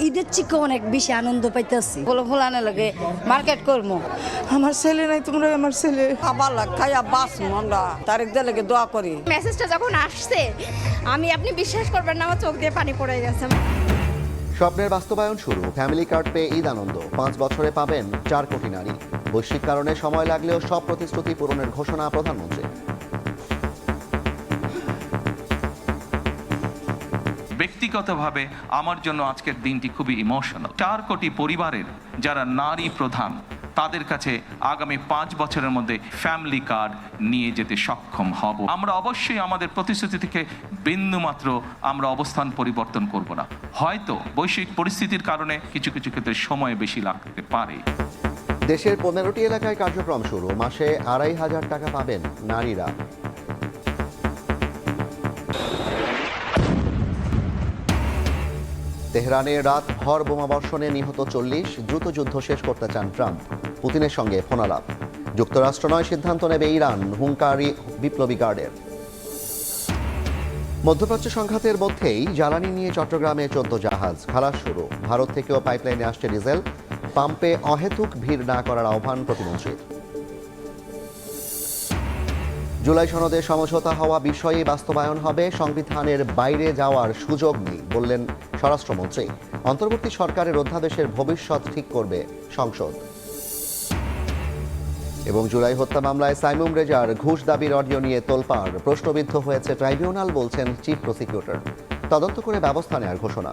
ঈদের চিকে অনেক বেশি আনন্দ পাইতেছি। ফুলানে লাগে মার্কেট করবো। আমার ছেলে নাই, তোমরা আমার ছেলে। খাবার খাইয়া বাস আমরা তারিখ দিয়ে লেগে দোয়া করি। মেসেজটা যখন আসছে আপনি বিশ্বাস করবেন না, আমার চোখ দিয়ে পানি পড়ে গেছে। স্বপ্নের বাস্তবায়ন শুরু, ফ্যামিলি কার্ড পেয়ে ঈদ আনন্দ। 5 বছরে পাবেন 4 কোটি নারী। বৈশ্বিক কারণে সময় লাগলেও সব প্রতিশ্রুতি পূরণের ঘোষণা প্রধানমন্ত্রী। ব্যক্তিগতভাবে আমার জন্য আজকের দিনটি খুবই ইমোশনাল। 4 কোটি পরিবারের যারা নারী প্রধান, তাদের কাছে আগামী 5 বছরের মধ্যে ফ্যামিলি কার্ড নিয়ে যেতে সক্ষম হব। আমরা অবশ্যই আমাদের প্রতিশ্রুতি থেকে বিন্দুমাত্র আমরা অবস্থান পরিবর্তন করব না। হয়তো বৈশ্বিক পরিস্থিতির কারণে কিছু কিছু ক্ষেত্রে সময় বেশি লাগতে পারে। দেশের 15টি এলাকায় কার্যক্রম শুরু, মাসে 2,500 টাকা পাবেন নারীরা। তেহরানে রাতভর বোমাবর্ষণে নিহত 40, দ্রুত যুদ্ধ শেষ করতে চান ট্রাম্প। পুতিনের সঙ্গে ফোনালাপ। যুক্তরাষ্ট্র নয়, সিদ্ধান্ত নেবে ইরান, হুঙ্কারি বিপ্লবী গার্ডের। মধ্যপ্রাচ্য সংঘাতের মধ্যেই জ্বালানি নিয়ে চট্টগ্রামে 14 জাহাজ খালাস শুরু। ভারত থেকেও পাইপলাইনে আসছে ডিজেল। পাম্পে অহেতুক ভিড় না করার আহ্বান প্রতিমন্ত্রীর। জুলাই সনদে সমঝোতা হওয়া বিষয়ে বাস্তবায়ন হবে, সংবিধানের বাইরে যাওয়ার সুযোগ নেই বললেন স্বরাষ্ট্রমন্ত্রী। অন্তর্বর্তী সরকারের অধ্যাদেশের ভবিষ্যৎ ঠিক করবে সংসদ। এবং জুলাই হত্যা মামলায় সাইমুম রেজার ঘুষ দাবির অডিও নিয়ে তোলপাড়। প্রশ্নবিদ্ধ হয়েছে ট্রাইব্যুনাল, বলছেন চিফ প্রসিকিউটর। তদন্ত করে ব্যবস্থা নেওয়ার ঘোষণা।